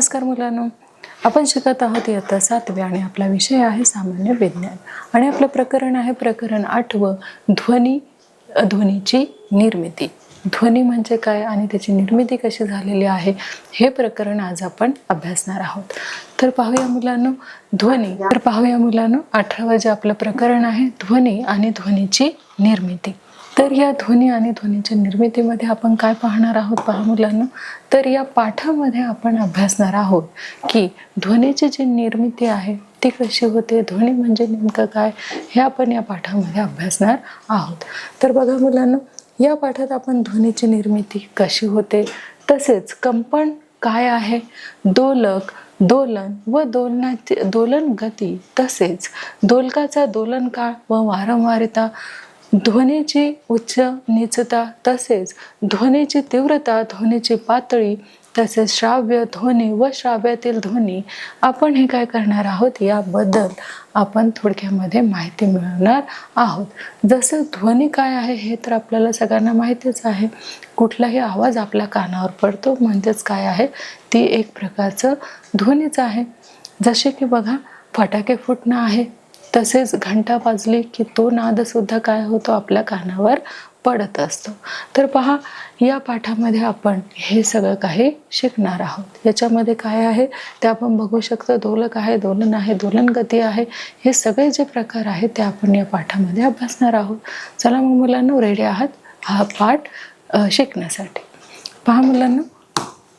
नमस्कार मुलांनो, आपण शिकत आहोत इयत्ता 7वी आणि आपला विषय आहे सामान्य विज्ञान आणि आपलं प्रकरण आहे प्रकरण 8व ध्वनीची निर्मिती। ध्वनी म्हणजे काय आणि त्याची निर्मिती कशी झालेली आहे हे प्रकरण आज आपण अभ्यासणार आहोत। तर पाहूया मुलांनो 18वं जे आपलं प्रकरण आहे ध्वनी आणि ध्वनीची निर्मिती। तर या ध्वनी आणि ध्वनीच्या निर्मितीमध्ये आपण काय पाहणार आहोत पहा मुलांनो। तर या पाठामध्ये आपण अभ्यासणार आहोत की ध्वनीची जी निर्मिती आहे ती कशी होते, ध्वनी म्हणजे नेमकं काय हे आपण या पाठामध्ये अभ्यासणार आहोत। तर बघा मुलांनो, या पाठात आपण ध्वनीची निर्मिती कशी होते, तसेच कंपन काय आहे, दोलक, दोलन व दोलन गती, तसेच दोलकाचा दोलन काळ व वारंवारता, ध्वनीची उच्च नीचता, तसेच ध्वनीची तीव्रता, ध्वनीची पातळी, तसेच श्राव्य ध्वनी व श्राव्यातील ध्वनी, आपण हे काय करणार आहोत याबद्दल आपण थोडक्यामध्ये माहिती मिळवणार आहोत। जसं ध्वनी काय आहे हे तर आपल्याला सगळ्यांना माहितीच आहे। कुठलाही आवाज आपल्या कानावर पडतो म्हणजेच काय आहे, ती एक प्रकारचं ध्वनीच आहे। जसे की बघा, फटाके फुटणं आहे, तसेच घंटा वाजली की तो नाद सुद्धा काय होतो, आपल्या कानावर पडत असतो। तर पहा, या पाठामध्ये आपण हे सगळं काही शिकणार आहोत। याच्यामध्ये काय आहे ते आपण बघू शकतो, दोलक आहे, दोलन आहे, दोलन गती आहे, हे सगळे जे प्रकार आहेत ते आपण या पाठामध्ये अभ्यासणार आहोत। चला मग मुलांनो, रेडी आहात हा पाठ शिकण्यासाठी? पहा मुलांनो,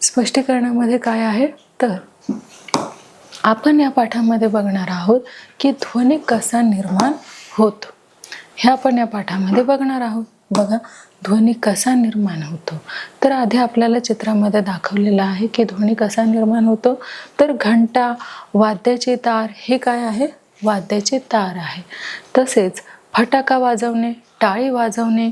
स्पष्टीकरणामध्ये काय आहे तर आपण या पाठामध्ये बघणार आहोत की ध्वनी कसा निर्माण होतो, हे आपण या पाठामध्ये बघणार आहोत। बघा, ध्वनी कसा निर्माण होतो तर आधी आपल्याला चित्रामध्ये दाखवलेलं आहे की ध्वनी कसा निर्माण होतो। तर घंटा, वाद्याची तार, हे काय आहे, वाद्याची तार आहे। तसेच फटाका वाजवणे, टाळी वाजवणे,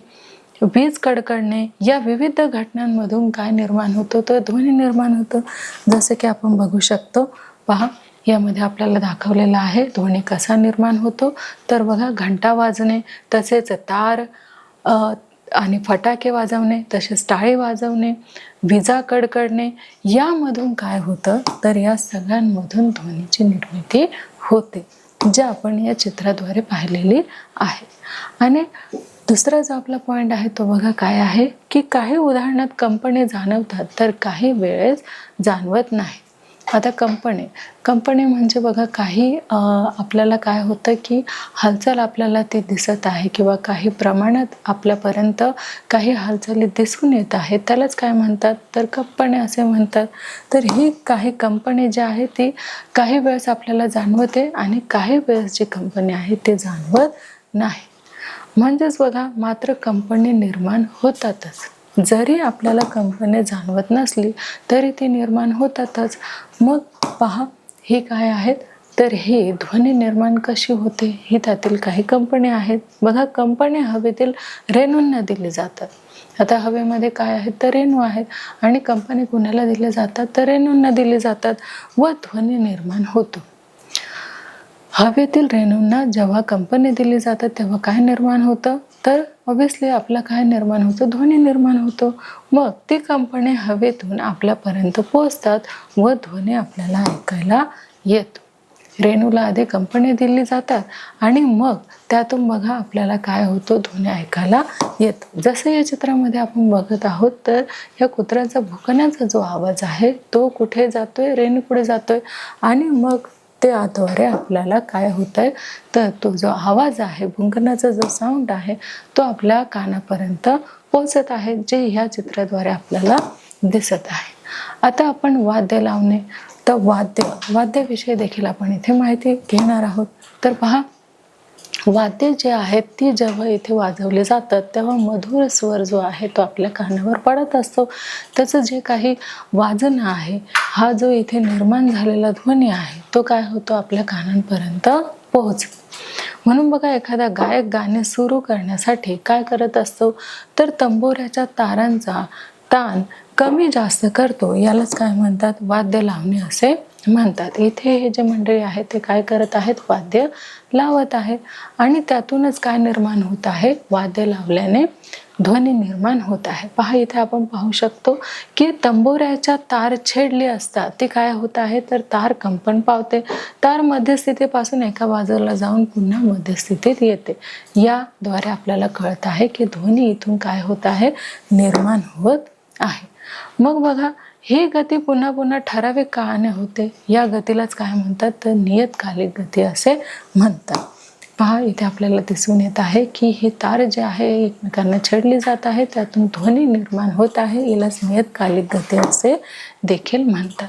वीज कडकडणे, या विविध घटनांमधून काय निर्माण होतो तर ध्वनी निर्माण होतो। जसे की आपण बघू शकतो, पहा यामध्ये आपल्याला दाखवलेला आहे ध्वनी कसा निर्माण होतो। तर बघा, घंटा वाजणे, तसेच तार आणि फटाके वाजवणे, तसेच टाळी वाजवणे, विजा कडकडणे, यामधून काय होतं तर या सगळ्यांमधून ध्वनीची निर्मिती होते, जे आपण या चित्राद्वारे पाहिलेली आहे। आणि दुसरा जो आपला पॉइंट आहे तो बघा काय आहे की काही उदाहरणात कंपने जाणवतात तर काही वेळेस जाणवत नाही। आता कंपने म्हणजे बघा, काही आपल्याला काय होतं की हालचाल आपल्याला ती दिसत आहे किंवा काही प्रमाणात आपल्यापर्यंत काही हालचाली दिसून येत आहेत, त्यालाच काय म्हणतात तर कंपने असे म्हणतात। तर ही काही कंपने जी आहे ती काही वेळेस आपल्याला जाणवते आणि काही वेळेस जी कंपने आहे ते जाणवत नाही। म्हणजेच बघा, मात्र कंपने निर्माण होतातच, जरी आपल्याला कंपने जाणवत नसली तरी ती निर्माण होतातच। मग पहा, हे काय आहेत तर हे ध्वनी निर्माण कशी होते, ही त्यातील काही कंपने आहेत। बघा, कंपने हवेतील रेणूंना दिले जातात। आता हवेमध्ये काय आहेत तर रेणू आहेत आणि कंपने कुणाला दिले जातात तर रेणूंना दिले जातात व ध्वनी निर्माण होतो। हवेतील रेणूंना जेव्हा कंपने दिली जातात तेव्हा काय निर्माण होतं तर ऑब्विसली आपला काय निर्माण होतं, ध्वनी निर्माण होतो। मग ती कंपने हवेतून आपल्यापर्यंत पोहोचतात व ध्वनी आपल्याला ऐकायला येतो। रेणूला आधी कंपने दिली जातात आणि मग त्यातून बघा आपल्याला काय होतं, ध्वनी ऐकायला येतो। जसं या चित्रामध्ये आपण बघत आहोत तर या कुत्र्याचा भुंकण्याचा जो आवाज आहे तो कुठे जातोय, रेणूकडे जातोय आणि मग त्याद्वारे आपल्याला काय होतंय तर तो जो आवाज आहे, भुंकण्याचा जो साऊंड आहे तो आपल्या कानापर्यंत पोहोचत आहे, जे ह्या चित्राद्वारे आपल्याला दिसत आहे। आता आपण वाद्य लावणे, तर वाद्याविषयी देखील आपण इथे माहिती घेणार आहोत। तर पहा, वाद्य जे आहेत ती जेव्हा इथे वाजवले जातात तेव्हा मधुर स्वर जो आहे तो आपल्या कानावर पडत असतो। त्याचं जे काही वाजणं आहे, हा जो इथे निर्माण झालेला ध्वनी आहे तो काय होतो, आपल्या कानांपर्यंत पोहोचतो। म्हणून बघा, एखादा गायक गाणे सुरू करण्यासाठी काय करत असतो तर तंबोऱ्याच्या तारांचा ताण कमी जास्त करतो, यालाच काय म्हणतात, वाद्य लावणे असे म्हणतात। इथे हे जे मंडळी आहेत ते काय करत आहेत, वाद्य लावत आहेत आणि त्यातूनच काय निर्माण होत आहे, वाद्य लावल्याने ध्वनी निर्माण होत आहे. पहा इथे आपण पाहू शकतो की तंबोऱ्याच्या तार छेडली असता ती काय होत आहे तर तार कंपन पावते. तार मध्यस्थितीपासून एका बाजूला जाऊन पुन्हा मध्यस्थितीत येते. याद्वारे आपल्याला कळत आहे की ध्वनी इथून काय होत आहे निर्माण होत आहे. मग बघा ही गती पुन्हा पुन्हा ठराविक काळाने होते. या गतीलाच काय म्हणतात तर नियतकालिक गती असे म्हणतात. पहा इथे आपल्याला दिसून येत आहे की हे तार जे आहे एकमेकांना छेडली जात आहे, त्यातून ध्वनी निर्माण होत आहे. यालाच नियतकालिक गती असे देखील म्हणतात.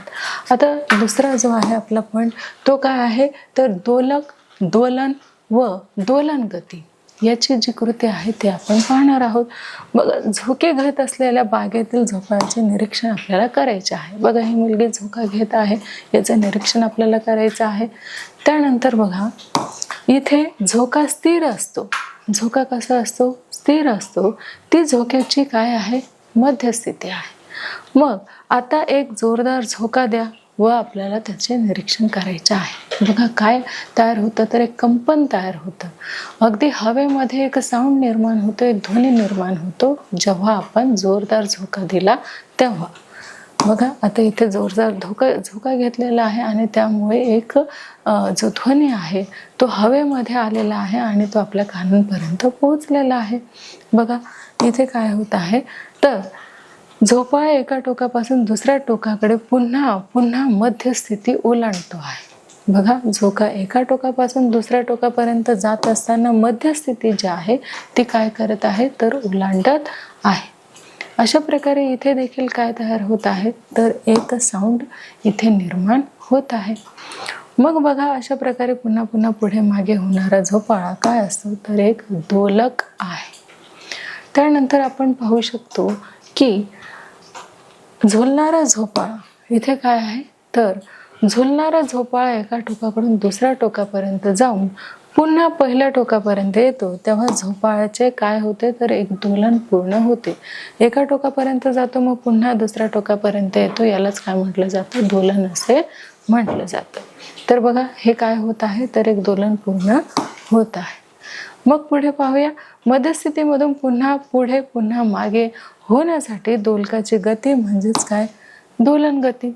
आता दुसरा जो आहे आपला पॉइंट तो काय आहे तर दोलक, दोलन व दोलन गती याची जी कृती आहे ते आपण पाहणार आहोत. बघा झोके घेत असलेल्या बागेतील झोपाळ्याचे निरीक्षण आपल्याला करायचे आहे. बघा ही मुलगी झोका घेत आहे, याचं निरीक्षण आपल्याला करायचं आहे. त्यानंतर बघा इथे झोका स्थिर असतो. झोका कसा असतो स्थिर असतो. ती झोक्याची काय आहे मध्यस्थिती आहे. मग आता एक जोरदार झोका द्या व आपल्याला त्याचे निरीक्षण करायचे आहे. बघा काय तयार होतं तर एक कंपन तयार होतं. अगदी हवेमध्ये एक साऊंड निर्माण होतो, एक ध्वनी निर्माण होतो जेव्हा आपण जोरदार झोका दिला तेव्हा. बघा आता इथे जोरदार झोका घेतलेला आहे आणि त्यामुळे एक जो ध्वनी आहे तो हवेमध्ये आलेला आहे आणि तो आपल्या कानांपर्यंत पोहोचलेला आहे. बघा इथे काय होत आहे तर झोपाळा एका टोकापासून दुसऱ्या टोकाकडे पुन्हा पुन्हा मध्यस्थिती ओलांडतो आहे. बघा झोका एका टोकापासून दुसऱ्या टोकापर्यंत जात असताना मध्यस्थिती जी आहे ती काय करत आहे तर ओलांडत आहे. अशा प्रकारे इथे देखील काय तयार होत आहे तर एक साऊंड इथे निर्माण होत आहे. मग बघा अशा प्रकारे पुन्हा पुन्हा पुढे मागे होणारा झोपाळा काय असतो तर एक दोलक आहे. त्यानंतर आपण पाहू शकतो की झुलणारा झोपाळा इथे काय आहे तर झुलणारा झोपाळा एका टोकाकडून दुसऱ्या टोकापर्यंत जाऊन पुन्हा पहिल्या टोकापर्यंत येतो तेव्हा झोपाळ्याचे काय होते तर एक दोलन पूर्ण होते. एका टोकापर्यंत जातो मग पुन्हा दुसऱ्या टोकापर्यंत येतो, यालाच काय म्हटलं जातं दोलन असे म्हटलं जातं. तर बघा हे काय होत आहे तर एक दोलन पूर्ण होत आहे. मग पुढे पाहूया मध्यस्थितीमधून पुन्हा पुढे पुन्हा मागे होण्यासाठी दोलकाची गती म्हणजेच काय दोलन गती.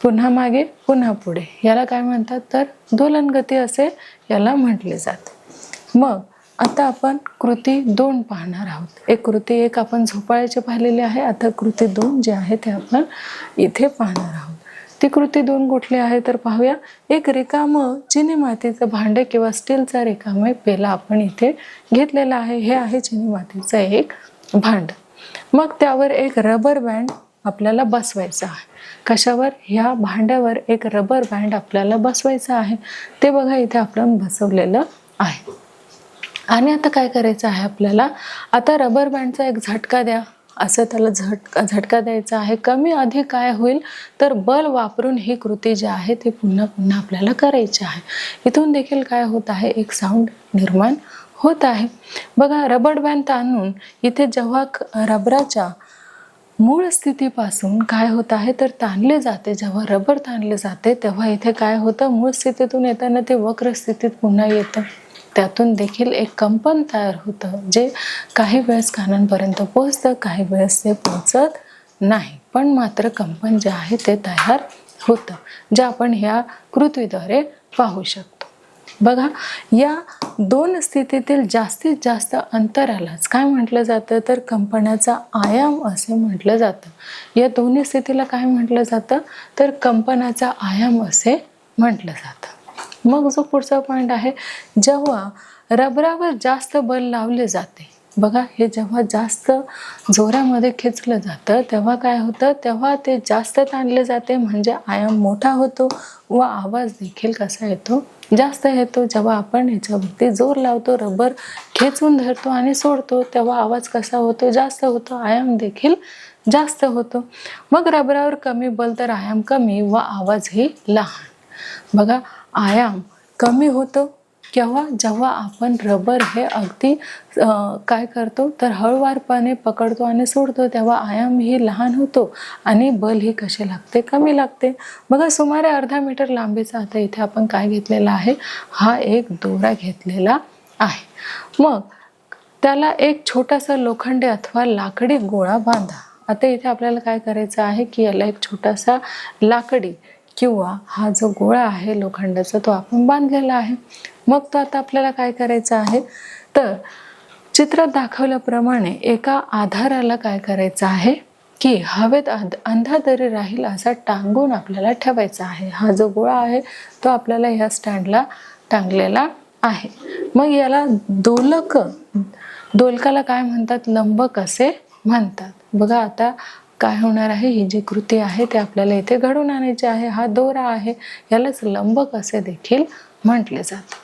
पुन्हा मागे पुन्हा पुढे याला काय म्हणतात तर दोलन गती असे याला म्हटले जाते. मग आता आपण कृती 2 पाहणार आहोत. एक कृती 1 आपण झोपाळ्याची पाहिलेली आहे. आता कृती 2 जी आहे ते आपण इथे पाहणार आहोत. ती कृती 2 कुठली आहे तर पाहूया. एक रिकामं चिनी मातीचं भांडे किंवा स्टीलचा रिकामे पेला आपण इथे घेतलेला आहे. हे आहे चिनी मातीचं एक भांड. मग त्यावर एक रबर बँड आपल्याला बसवायचा आहे. कशावर ह्या भांड्यावर एक रबर बँड आपल्याला बसवायचा आहे. ते बघा इथे आपण बसवलेलं आहे. आणि आता काय करायचं आहे आपल्याला आता रबर बँडचा एक झटका द्या असं त्याला झटका द्यायचा आहे. कमी अधिक काय होईल तर बल वापरून ही कृती जी आहे ती पुन्हा पुन्हा आपल्याला करायची आहे. इथून देखील काय होत आहे एक साऊंड निर्माण होत आहे. बघा रबर बँड ताणून इथे जेव्हा रबराच्या मूळ स्थितीपासून काय होत आहे तर ताणले जाते. जेव्हा रबर ताणले जाते तेव्हा इथे काय होतं मूळ स्थितीतून येताना ते वक्र स्थितीत पुन्हा येतं. त्यातून देखील एक कंपन तयार होतं जे काही वेळेस कानांपर्यंत पोहोचतं, काही वेळेस ते पोहोचत नाही, पण मात्र कंपन जे आहे ते तयार होतं जे आपण ह्या कृतीद्वारे पाहू शकतो. बघा या 2 स्थितीतील जास्तीत जास्त अंतरालाच काय म्हटलं जातं तर कंपनाचा आयाम असे म्हटलं जातं. या दोन्ही स्थितीला काय म्हटलं जातं तर कंपनाचा आयाम असे म्हटलं जातं. मग जो पुढचा पॉइंट आहे जेव्हा रबरावर जास्त बल लावले जाते. बघा हे जेव्हा जास्त जोरामध्ये खेचलं जातं तेव्हा काय होतं तेव्हा ते जास्त ताणले जाते म्हणजे आयाम मोठा होतो व आवाज देखील कसा येतो जास्त येतो. जेव्हा आपण ह्याच्यावरती जोर लावतो रबर खेचून धरतो आणि सोडतो तेव्हा आवाज कसा होतो जास्त होतो, आयाम देखील जास्त होतो. मग रबरावर कमी बल तर आयाम कमी व आवाजही लहान. बघा आयाम कमी होतो केव्हा जेव्हा आपण रबर हे अगदी काय करतो तर हळूवारपणे पकडतो आणि सोडतो तेव्हा आयाम ही लहान होतो आणि बल ही कसे लागते कमी लागते. बघा सुमारे अर्धा मीटर लांबीचा आता इथे आपण काय घेतलेला आहे हा एक दोरा घेतलेला आहे. मग त्याला एक छोटासा लोखंडी अथवा लाकडी गोळा बांधा. आता इथे आपल्याला काय करायचं आहे की याला एक छोटासा लाकडी किंवा हा जो गोळा आहे लोखंडाचा तो आपण बांधलेला आहे. मग तो आता आपल्याला काय करायचं आहे, तर चित्रात दाखवल्याप्रमाणे एका आधाराला काय करायचं आहे की हवेत अंधाधरी राहील असा टांगून आपल्याला ठेवायचा आहे. हा जो गोळा आहे तो आपल्याला ह्या स्टँडला टांगलेला आहे. मग याला दोलकाला काय म्हणतात, लंबक असे म्हणतात. बघा आता काय होणार आहे, ही जी कृती आहे ते आपल्याला इथे घडवून आणायची आहे. हा दोरा आहे, यालाच लंबक असे देखील म्हटले जाते.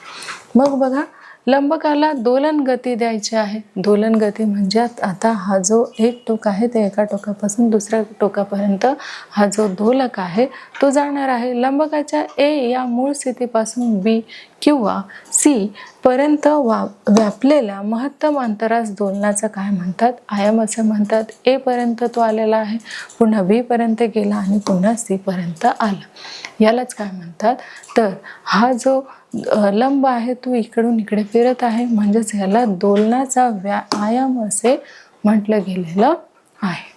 मग बघा लंबकाला दोलन गती द्यायची आहे. दोलन गती म्हणजे आता हा जो एक टोक आहे ते एका टोकापासून दुसऱ्या टोकापर्यंत हा जो दोलक आहे तो जाणार आहे. लंबकाच्या ए या मूळ स्थितीपासून बी किंवा सी पर्यंत व्यापलेल्या महत्तम अंतरास दोलनाचं काय म्हणतात, आयाम असे म्हणतात. ए पर्यंत तो आलेला आहे, पुन्हा बी पर्यंत गेला आणि पुन्हा सी पर्यंत आला, यालाच काय म्हणतात. तर हा जो लंब आहे तो इकडून इकडे फिरत आहे, म्हणजेच याला दोलनाचा आयाम असे म्हटलं गेलेलं आहे.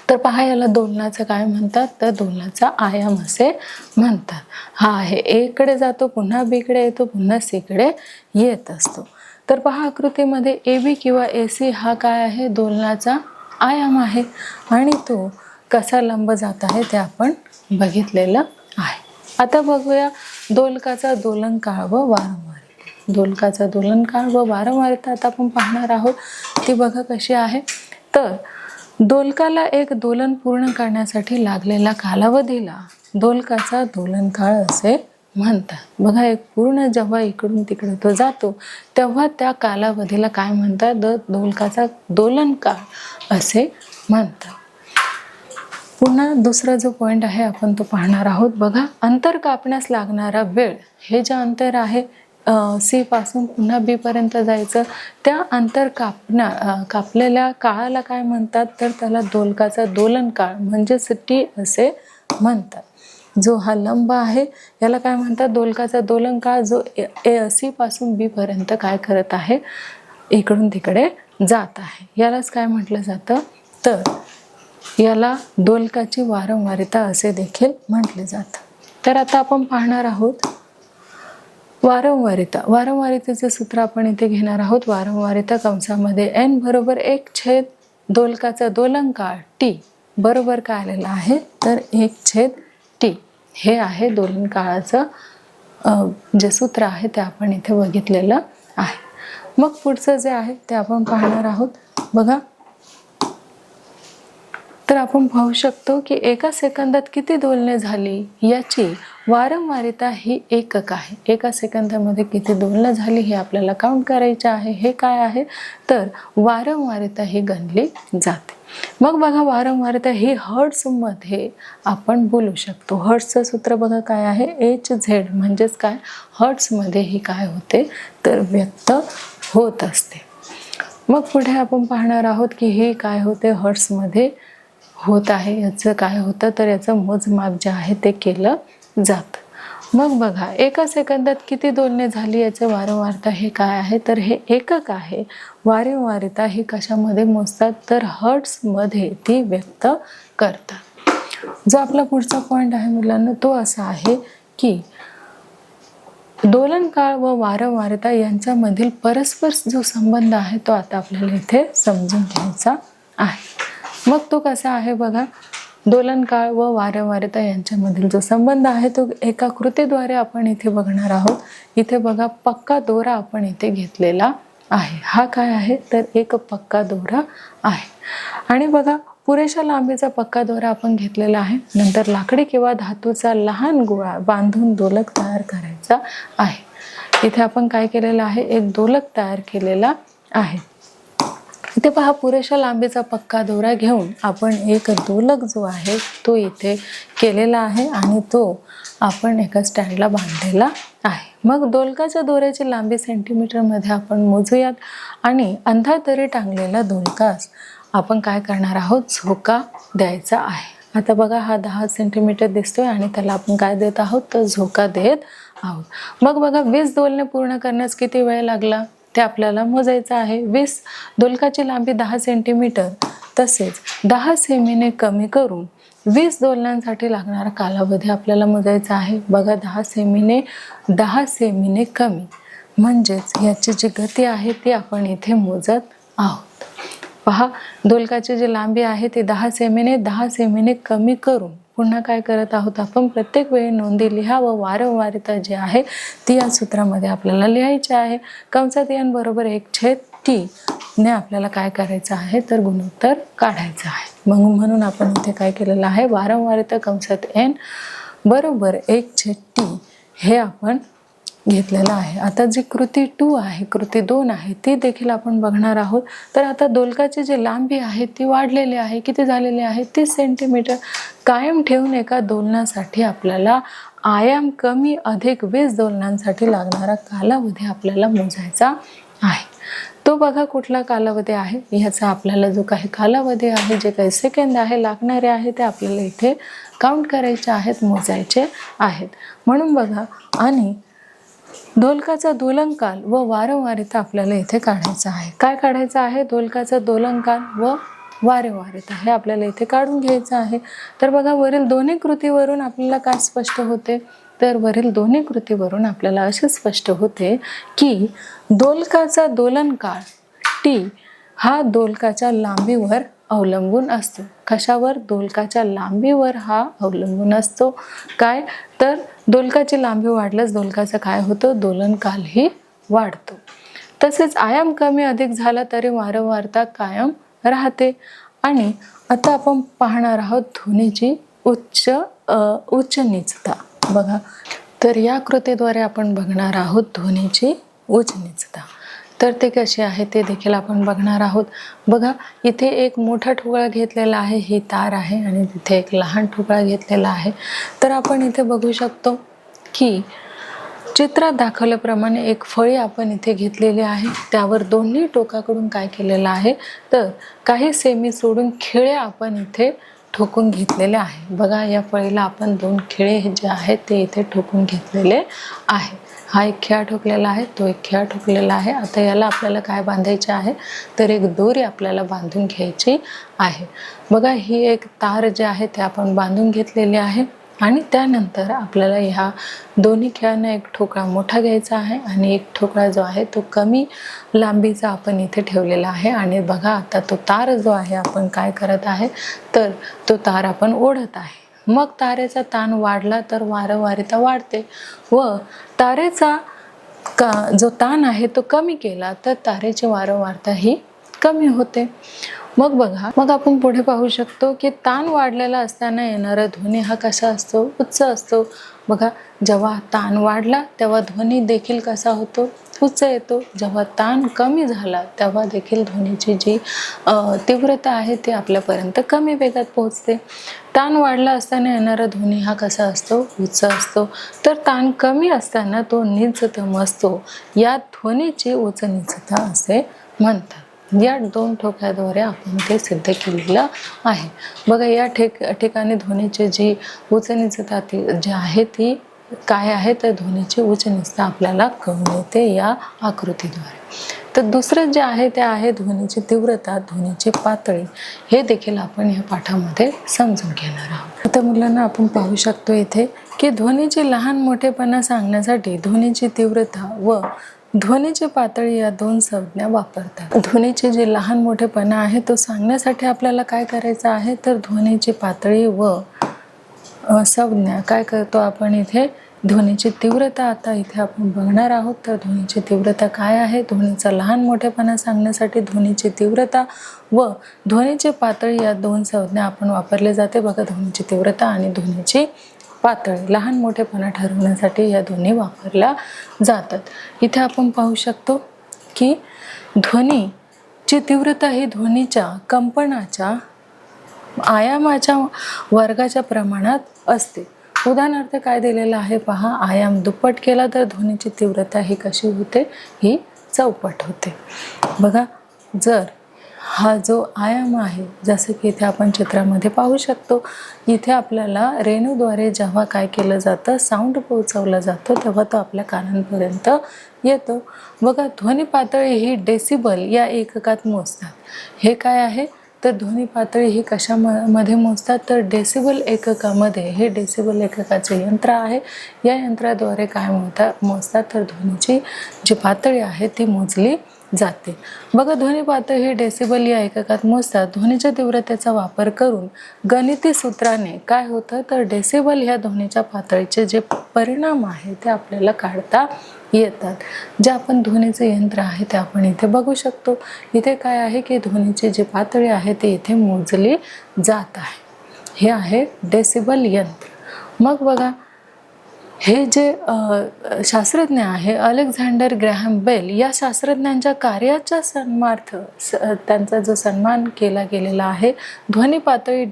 तर पहा याला दोलनाचं काय म्हणतात, तर दोलनाचा आयाम असे म्हणतात. हा आहे ए कडे जातो, पुन्हा बी कडे येतो, पुन्हा सी कडे येत असतो. तर पहा आकृतीमध्ये ए बी किंवा ए सी हा काय आहे, दोलनाचा आयाम आहे आणि तो कसा लंब जात आहे ते आपण बघितलेलं आहे. आता बघूया दोलकाचा दोलनकाळ व वारंवारिता. दोलकाचा दोलनकाळ व वारंवारिता आता आपण पाहणार आहोत. ती बघा कशी आहे, तर दोलकाला एक दोलन पूर्ण करण्यासाठी लागलेला कालावधीला दोलकाचा दोलनकाळ असे म्हणतात. बघा एक पूर्ण जेव्हा इकडून तिकडे तो जातो तेव्हा त्या कालावधीला काय म्हणतात, दोलकाचा दोलनकाळ असे म्हणतात. पुन्हा दुसरा जो पॉइंट आहे आपण तो पाहणार आहोत. बघा अंतर कापण्यास लागणारा वेळ, हे जे अंतर आहे सी पासून पुन्हा बी पर्यंत जायचं, त्या अंतर कापलेल्या काळाला काय म्हणतात, तर त्याला दोलकाचा दोलन काळ म्हणजेच टी असे म्हणतात. जो हा लंब आहे याला काय म्हणतात, दोलकाचा दोलन काळ, जो सी पासून बी पर्यंत काय करत आहे, इकडून तिकडे जात आहे, यालाच काय म्हटलं जातं, तर याला दोलकाची वारंवारिता असे देखील म्हटले जातं. तर आता आपण पाहणार आहोत वारंवारिता. वारंवारितेचे सूत्र आपण इथे घेणार आहोत. वारंवारिता कंसामध्ये n बरोबर 1 दोलकाचा दोलनकाळ टी बरोबर काय आलेलं आहे, तर 1/t हे आहे दोलन काळाचं जे सूत्र आहे ते आपण इथे बघितलेलं आहे. मग पुढचं जे आहे ते आपण पाहणार आहोत. बघा तर आपण पाहू शकतो की एका सेकंदात किती दोलने झाली याची वारंवारिता ही एकक आहे. एका सेकंदामध्ये किती दोलने झाली हे आपल्याला काउंट करायचे आहे. हे काय आहे, तर वारंवारिता ही गणली जाते. मग बघा वारंवारिता ही हर्ट्झमध्ये आपण बोलू शकतो. हर्ट्झचं सूत्र बघा काय आहे, HZ म्हणजेच काय, हर्ट्झमध्ये ही काय होते, तर व्यक्त होत असते. मग पुढे आपण पाहणार आहोत की हे काय होते, हर्ट्झमध्ये होत आहे, याचं काय होतं, तर याचं मोजमाप जे आहे ते केलं जातं. मग बघा एका सेकंदात किती दोलने झाली याचे वारंवारिता हे काय आहे, तर हे एकक आहे. वारंवारिता ही कशामध्ये मोजतात, तर हर्ट्झमध्ये ती व्यक्त करतात. जो आपला पुढचा पॉइंट आहे मुलांना तो असा आहे की दोलनकाळ व वारंवारिता यांच्यामधील परस्पर जो संबंध आहे तो आता आपल्याला इथे समजून घ्यायचा आहे. मग तो कसा आहे बघा, दोलनकाळ व वारंवारिता यांच्यामधील जो संबंध आहे तो एका कृतीद्वारे आपण इथे बघणार आहोत. इथे बघा पक्का दोरा आपण इथे घेतलेला आहे. हा काय आहे, तर एक पक्का दोरा आहे. आणि बघा पुरेशा लांबीचा पक्का दोरा आपण घेतलेला आहे. नंतर लाकडी किंवा धातूचा लहान गोळा बांधून दोलक तयार करायचा आहे. इथे आपण काय केलेलं आहे, एक दोलक तयार केलेला आहे. इथे पहा पुरेशा लांबीचा पक्का दोरा घेऊन आपण एक दोलक जो आहे तो इथे केलेला आहे आणि तो आपण एका स्टँडला बांधलेला आहे. मग दोलकाच्या दोऱ्याची लांबी सेंटीमीटरमध्ये आपण मोजूयात आणि अंधाधरी टांगलेला दोलकास आपण काय करणार आहोत, झोका द्यायचा आहे. आता बघा हा 10 सेंटीमीटर दिसतोय आणि त्याला आपण काय देत आहोत, तर झोका देत आहोत. मग बघा 20 दोलने पूर्ण करण्यास किती वेळ लागला, ते आपल्याला मोजायचं आहे. 20 दोलकाची लांबी 10 सेंटीमीटर, तसेच 10 सेमीने कमी करून 20 दोलनांसाठी लागणारा कालावधी आपल्याला मोजायचा आहे. बघा 10 सेमीने कमी म्हणजेच याची जी गती आहे ती आपण इथे मोजत आहोत. पहा, दोलकाची जी लांबी आहे ती 10 सेमीने कमी करून पुन्हा काय करत आहोत आपण, प्रत्येक वेळी नोंदी लिहा व वारंवारिता जी आहे ती या सूत्रामध्ये आपल्याला लिहायची आहे. कंसात n बरोबर 1/t ने आपल्याला काय करायचं आहे तर गुणोत्तर काढायचं आहे. म्हणून आपण इथे काय केलेलं आहे, वारंवारिता कंसात n बरोबर 1/t हे आपण घेतलेलं आहे. आता जी कृती 2 आहे, कृती 2 आहे ती देखील आपण बघणार आहोत. तर आता दोलकाची जी लांबी आहे ती वाढलेली आहे. किती झालेली आहे, 30 सेंटीमीटर. कायम ठेवून एका दोलनासाठी आपल्याला आयाम कमी अधिक 20 दोलनांसाठी लागणारा कालावधी आपल्याला मोजायचा आहे. तो बघा कुठला कालावधी आहे, ह्याचा आपल्याला जो काही कालावधी आहे, जे काही सेकंद आहे लागणारे आहे ते आपल्याला इथे काउंट करायचे आहेत, मोजायचे आहेत. म्हणून बघा, आणि दोलकाचा दोलनकाल व वारंवारिता आपल्याला इथे काढायचं आहे. काय काढायचं आहे, दोलकाचा दोलनकाल व वारंवारिता हे आपल्याला इथे काढून घ्यायचं आहे. तर बघा, वरील दोन्ही कृतीवरून आपल्याला काय स्पष्ट होते, तर वरील दोन्ही कृतीवरून आपल्याला असे स्पष्ट होते की दोलकाचा दोलनकाळ t हा दोलकाच्या लांबीवर अवलंबून असतो. कशावर, दोलकाच्या लांबीवर हा अवलंबून असतो. काय, तर दोलकाची लांबी वाढल्यास दोलकाचं काय होतं, दोलनकालही वाढतो. तसेच आयाम कमी अधिक झाला तरी वारंवारता कायम राहते. आणि आता आपण पाहणार आहोत ध्वनीची उच्च नीचता. बघा, तर या कृतीद्वारे आपण बघणार आहोत ध्वनीची उच्च नीचता. तर ते कसे आहे ते देखील आपण बघणार आहोत. बघा, इथे एक मोठा ठोकळा घेतलेला आहे, ही तार आहे, आणि तिथे एक लहान ठोकळा घेतलेला आहे. तर आपण इथे बघू शकतो की चित्रात दाखवल्याप्रमाणे एक फळी आपण इथे घेतलेली आहे. त्यावर दोन्ही टोकाकडून काय केलेलं आहे, तर काही सेमी सोडून खिळे आपण इथे ठोकून घेतलेले आहे. बघा, या फळीला आपण 2 खिळे जे आहेत ते इथे ठोकून घेतलेले आहे. हा एक खिळा ठोकलेला आहे, तो एक खिळा ठोकलेला आहे. आता याला आपल्याला काय बांधायचे आहे, तर एक दोरी आपल्याला बांधून घ्यायची आहे. बघा, ही एक तार जी आहे ते आपण बांधून घेतलेली आहे. आणि त्यानंतर आपल्याला ह्या दोन्ही खिळ्यांना एक ठोकळा मोठा घ्यायचा आहे आणि एक ठोकळा जो आहे तो कमी लांबीचा आपण इथे ठेवलेला आहे. आणि बघा, आता तो तार जो आहे आपण काय करत आहे, तर तो तार आपण ओढत आहे. मग तारेचा ताण वाढला तर वारंवारिता वाढते, व तारेचा जो ताण आहे तो कमी केला तर तारेची वारंवारता ही कमी होते. मग बघा, मग आपण पुढे पाहू शकतो की ताण वाढलेला असताना येणारा ध्वनी हा कसा असतो, उच्च असतो. बघा, जेव्हा ताण वाढला तेव्हा ध्वनी देखील कसा होतो, उच्च येतो. जेव्हा ताण कमी झाला तेव्हा देखील ध्वनीची जी तीव्रता आहे ती आपल्यापर्यंत कमी वेगात पोहोचते. ताण वाढला असताना येणारा ध्वनी हा कसा असतो, उच्च असतो. तर ताण कमी असताना तो निजतम असतो. या ध्वनीची उच्च निजता असे म्हणतात. या 2 ठोक्याद्वारे आपण ते सिद्ध केलेलं आहे. बघा, या ठिकाणी ध्वनीची जी उच्च निजता जी आहे ती काय आहे, तर ध्वनीची उच्च निजता आपल्याला कळून येते या आकृतीद्वारे. तर दुसरं जे आहे ते आहे ध्वनीची तीव्रता, ध्वनीची पातळी. हे देखील आपण या पाठामध्ये समजून घेणार आहोत. आता मुलांना आपण पाहू शकतो इथे की ध्वनीची लहान मोठेपणा सांगण्यासाठी ध्वनीची तीव्रता व ध्वनीची पातळी या 2 संज्ञा वापरतात. ध्वनीची जी लहान मोठेपणा आहे तो सांगण्यासाठी आपल्याला काय करायचं आहे, तर ध्वनीची पातळी व संज्ञा काय करतो आपण इथे, ध्वनीची तीव्रता आता इथे आपण बघणार आहोत. तर ध्वनीची तीव्रता काय आहे, ध्वनीचा लहान मोठेपणा सांगण्यासाठी ध्वनीची तीव्रता व ध्वनीची पातळी या 2 संज्ञा आपण वापरले जाते. बघा, ध्वनीची तीव्रता आणि ध्वनीची पातळी लहान मोठेपणा ठरवण्यासाठी या दोन्ही वापरल्या जातात. इथे आपण पाहू शकतो की ध्वनीची तीव्रता ही ध्वनीच्या कंपनाच्या आयामाच्या वर्गाच्या प्रमाणात असते. उदाहरणार्थ काय दिलेलं आहे पहा, आयाम दुप्पट केला तर ध्वनीची तीव्रता ही कशी होते, ही चौपट होते. बघा, जर हा जो आयाम आहे, जसं की इथे आपण चित्रामध्ये पाहू शकतो, इथे आपल्याला रेणूद्वारे जेव्हा काय केलं जातं, साऊंड पोहोचवला जातो, तेव्हा तो आपल्या कानांपर्यंत येतो. बघा, ध्वनी पातळी ही डेसिबल या एककात मोजतात. हे काय आहे तर ध्वनी पातळी ही कशामध्ये मोजतात तर डेसिबल एककामध्ये. हे डेसिबल एककाचे यंत्र आहे. या यंत्राद्वारे काय मोजतात तर ध्वनीची जी पातळी आहे ती मोजली जाते. बघा, ध्वनी पातळी ही डेसिबल या एककात मोजतात. ध्वनीच्या तीव्रतेचा वापर करून गणिती सूत्राने काय होतं तर डेसिबल ह्या ध्वनीच्या पातळीचे जे परिणाम आहे ते आपल्याला काढता येतात. जे आपण ध्वनीचे यंत्र आहे ते आपण इथे बघू शकतो. इथे काय आहे की ध्वनीची जी पातळी आहे ती इथे मोजली जात आहे. हे आहे डेसिबल यंत्र. मग बघा, हे जे शास्त्रज्ञ आहे अलेक्झांडर ग्रॅहम बेल, या शास्त्रज्ञांच्या कार्याच्या सन्मानार्थ त्यांचा जो सन्मान केला गेलेला आहे, ध्वनी पातळी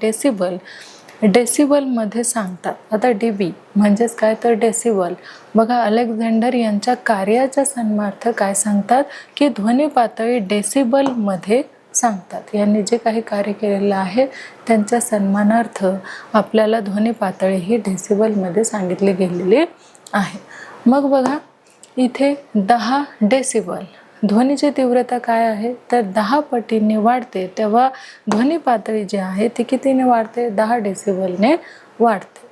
डेसिबलमध्ये सांगतात. आता डीबी म्हणजेच काय तर डेसिबल. बघा, अलेक्झांडर यांच्या कार्याच्या सन्मानार्थ काय सांगतात की ध्वनी पातळी डेसिबलमध्ये सांगतात. यांनी जे काही कार्य केलेलं आहे त्यांच्या सन्मानार्थ आपल्याला ध्वनी पातळी ही डेसिबलमध्ये सांगितली गेलेली आहे. मग बघा, इथे 10 डेसिबल ध्वनीची तीव्रता काय आहे तर 10 पटीने वाढते, तेव्हा ध्वनी पातळी जी आहे ती कितीने वाढते, 10 डेसिबलने वाढते.